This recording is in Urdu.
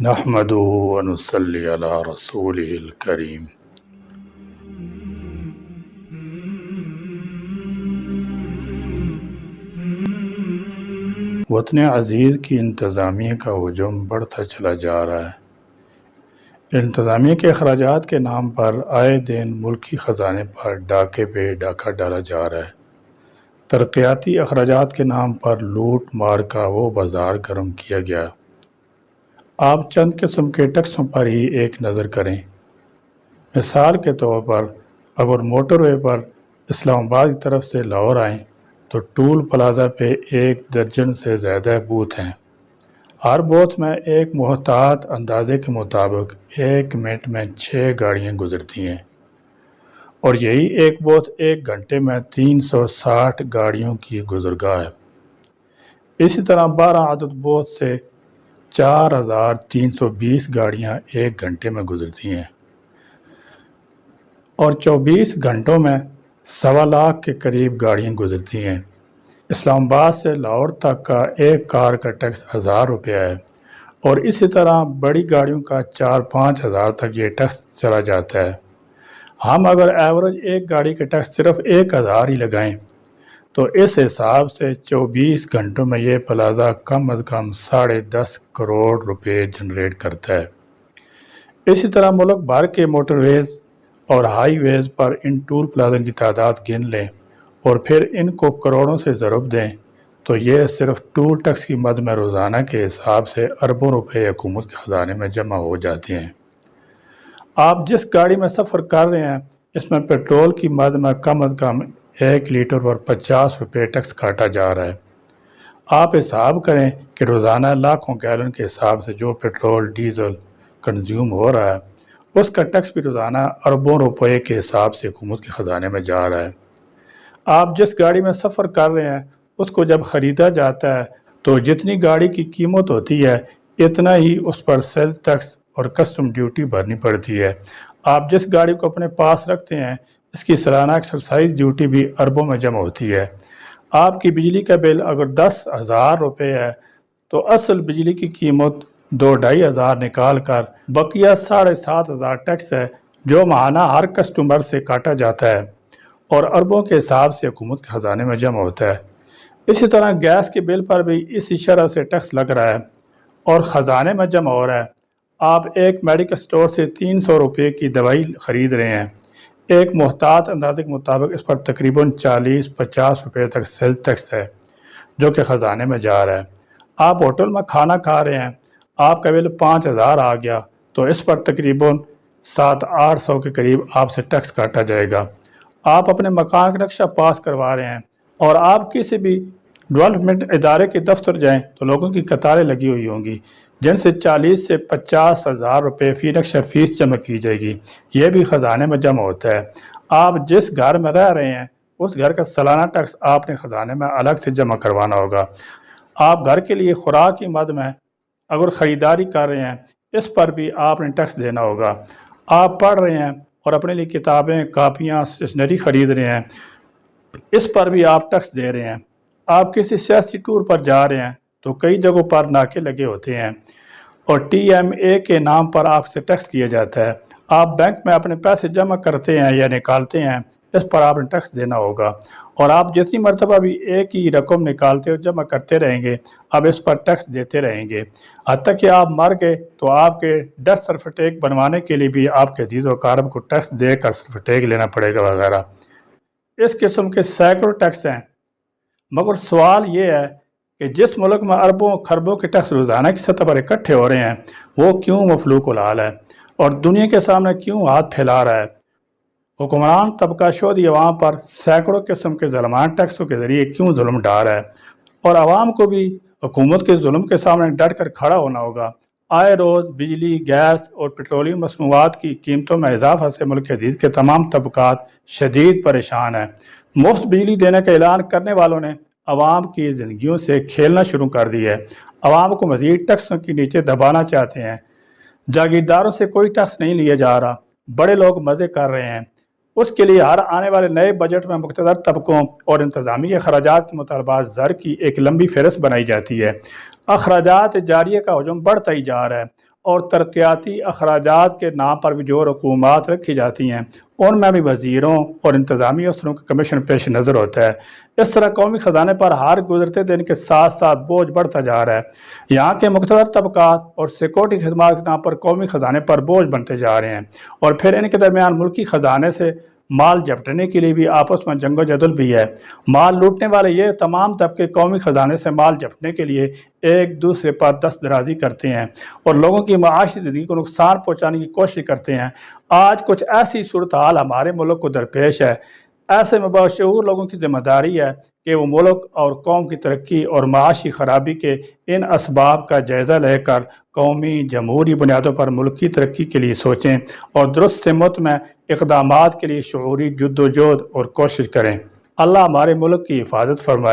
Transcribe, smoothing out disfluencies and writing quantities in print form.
نحمده ونصلي على رسوله الكريم۔ وطن عزیز کی انتظامیہ کا ہجوم بڑھتا چلا جا رہا ہے۔ انتظامیہ کے اخراجات کے نام پر آئے دن ملکی خزانے پر ڈاکے پہ ڈاکہ ڈالا جا رہا ہے۔ ترقیاتی اخراجات کے نام پر لوٹ مار کا وہ بازار گرم کیا گیا۔ آپ چند قسم کے ٹیکسوں پر ہی ایک نظر کریں۔ مثال کے طور پر اگر موٹر وے پر اسلام آباد کی طرف سے لاہور آئیں تو ٹول پلازہ پہ 1 درجن سے زیادہ بوتھ ہیں۔ ہر بوتھ میں ایک محتاط اندازے کے مطابق 1 منٹ میں 6 گاڑیاں گزرتی ہیں، اور یہی ایک بوتھ 1 گھنٹے میں 360 گاڑیوں کی گزرگاہ ہے۔ اسی طرح 12 عدد بوتھ سے 4320 گاڑیاں 1 گھنٹے میں گزرتی ہیں، اور 24 گھنٹوں میں 1.25 لاکھ کے قریب گاڑیاں گزرتی ہیں۔ اسلام آباد سے لاہور تک کا ایک کار کا ٹیکس 1000 روپیہ ہے، اور اسی طرح بڑی گاڑیوں کا 4-5 ہزار تک یہ ٹیکس چلا جاتا ہے۔ ہم اگر ایوریج ایک گاڑی کے ٹیکس صرف 1000 ہی لگائیں تو اس حساب سے 24 گھنٹوں میں یہ پلازہ کم از کم 10.5 کروڑ روپے جنریٹ کرتا ہے۔ اسی طرح ملک بھر کے موٹر ویز اور ہائی ویز پر ان ٹول پلازوں کی تعداد گن لیں اور پھر ان کو کروڑوں سے ضرب دیں تو یہ صرف ٹول ٹیکس کی مد میں روزانہ کے حساب سے اربوں روپے حکومت کے خزانے میں جمع ہو جاتے ہیں۔ آپ جس گاڑی میں سفر کر رہے ہیں اس میں پیٹرول کی مد میں کم از کم 1 لیٹر پر 50 روپے ٹیکس کاٹا جا رہا ہے۔ آپ حساب کریں کہ روزانہ لاکھوں گیلن کے حساب سے جو پیٹرول ڈیزل کنزیوم ہو رہا ہے اس کا ٹیکس بھی روزانہ اربوں روپے کے حساب سے حکومت کے خزانے میں جا رہا ہے۔ آپ جس گاڑی میں سفر کر رہے ہیں اس کو جب خریدا جاتا ہے تو جتنی گاڑی کی قیمت ہوتی ہے اتنا ہی اس پر سیلز ٹیکس اور کسٹم ڈیوٹی بھرنی پڑتی ہے۔ آپ جس گاڑی کو اپنے پاس رکھتے ہیں اس کی سالانہ ایکسرسائز ڈیوٹی بھی اربوں میں جمع ہوتی ہے۔ آپ کی بجلی کا بل اگر 10,000 روپے ہے تو اصل بجلی کی قیمت 2-2.5 ہزار نکال کر بقیہ 7,500 ٹیکس ہے جو ماہانہ ہر کسٹمر سے کاٹا جاتا ہے اور اربوں کے حساب سے حکومت کے خزانے میں جمع ہوتا ہے۔ اسی طرح گیس کے بل پر بھی اسی شرح سے ٹیکس لگ رہا ہے اور خزانے میں جمع ہو رہا ہے۔ آپ ایک میڈیکل سٹور سے 300 روپے کی دوائی خرید رہے ہیں، ایک محتاط اندازے کے مطابق اس پر تقریباً 40-50 روپے تک سیلز ٹیکس ہے جو کہ خزانے میں جا رہا ہے۔ آپ ہوٹل میں کھانا کھا رہے ہیں، آپ کا بل 5000 آ گیا تو اس پر تقریباً 700-800 کے قریب آپ سے ٹیکس کاٹا جائے گا۔ آپ اپنے مکان کا نقشہ پاس کروا رہے ہیں اور آپ کسی بھی ڈیولپمنٹ ادارے کے دفتر جائیں تو لوگوں کی قطاریں لگی ہوئی ہوں گی جن سے 40 سے 50 ہزار روپے فی نقشہ فیس جمع کی جائے گی، یہ بھی خزانے میں جمع ہوتا ہے۔ آپ جس گھر میں رہ رہے ہیں اس گھر کا سالانہ ٹیکس آپ نے خزانے میں الگ سے جمع کروانا ہوگا۔ آپ گھر کے لیے خوراک کی مد میں اگر خریداری کر رہے ہیں اس پر بھی آپ نے ٹیکس دینا ہوگا۔ آپ پڑھ رہے ہیں اور اپنے لیے کتابیں، کاپیاں، اسٹیشنری خرید رہے ہیں، اس پر بھی آپ ٹیکس دے رہے ہیں۔ آپ کسی سیاسی ٹور پر جا رہے ہیں تو کئی جگہوں پر ناکے لگے ہوتے ہیں اور TMA کے نام پر آپ سے ٹیکس لیا جاتا ہے۔ آپ بینک میں اپنے پیسے جمع کرتے ہیں یا نکالتے ہیں اس پر آپ نے ٹیکس دینا ہوگا، اور آپ جتنی مرتبہ بھی ایک ہی رقم نکالتے اور جمع کرتے رہیں گے اب اس پر ٹیکس دیتے رہیں گے، حتیٰ کہ آپ مر گئے تو آپ کے ڈیتھ سرٹیفکیٹ بنوانے کے لیے بھی آپ کے عزیز و اقارب کو ٹیکس دے کر سرٹیفکیٹ لینا پڑے گا وغیرہ۔ اس قسم کے سینکڑوں ٹیکس ہیں، مگر سوال یہ ہے کہ جس ملک میں اربوں خربوں کے ٹیکس روزانہ کی سطح پر اکٹھے ہو رہے ہیں وہ کیوں مفلوک الحال ہے اور دنیا کے سامنے کیوں ہاتھ پھیلا رہا ہے؟ حکمران طبقہ شہری عوام پر سینکڑوں قسم کے ظلمان ٹیکسوں کے ذریعے کیوں ظلم ڈھا رہا ہے، اور عوام کو بھی حکومت کے ظلم کے سامنے ڈٹ کر کھڑا ہونا ہوگا۔ آئے روز بجلی، گیس اور پیٹرولیم مصنوعات کی قیمتوں میں اضافہ سے ملک عزیز کے تمام طبقات شدید پریشان ہیں۔ مفت بجلی دینے کا اعلان کرنے والوں نے عوام کی زندگیوں سے کھیلنا شروع کر دی ہے، عوام کو مزید ٹیکسوں کے نیچے دبانا چاہتے ہیں۔ جاگیرداروں سے کوئی ٹیکس نہیں لیا جا رہا، بڑے لوگ مزے کر رہے ہیں۔ اس کے لیے ہر آنے والے نئے بجٹ میں مقتدر طبقوں اور انتظامی اخراجات کے مطالبات زر کی ایک لمبی فہرست بنائی جاتی ہے۔ اخراجات جاریہ کا حجم بڑھتا ہی جا رہا ہے اور ترقیاتی اخراجات کے نام پر بھی جو رقومات رکھی جاتی ہیں ان میں بھی وزیروں اور انتظامی افسروں کا کمیشن پیش نظر ہوتا ہے۔ اس طرح قومی خزانے پر ہر گزرتے دن کے ساتھ ساتھ بوجھ بڑھتا جا رہا ہے۔ یہاں کے مقتدر طبقات اور سیکورٹی خدمات کے نام پر قومی خزانے پر بوجھ بنتے جا رہے ہیں، اور پھر ان کے درمیان ملکی خزانے سے مال جھپٹنے کے لیے بھی آپس میں جنگ و جدل بھی ہے۔ مال لوٹنے والے یہ تمام طبقے قومی خزانے سے مال جھپٹنے کے لیے ایک دوسرے پر دست درازی کرتے ہیں اور لوگوں کی معاشی زندگی کو نقصان پہنچانے کی کوشش کرتے ہیں۔ آج کچھ ایسی صورتحال ہمارے ملک کو درپیش ہے۔ ایسے میں باشعور لوگوں کی ذمہ داری ہے کہ وہ ملک اور قوم کی ترقی اور معاشی خرابی کے ان اسباب کا جائزہ لے کر قومی جمہوری بنیادوں پر ملکی ترقی کے لیے سوچیں اور درست سمت میں اقدامات کے لیے شعوری جد و جہد اور کوشش کریں۔ اللہ ہمارے ملک کی حفاظت فرمائے۔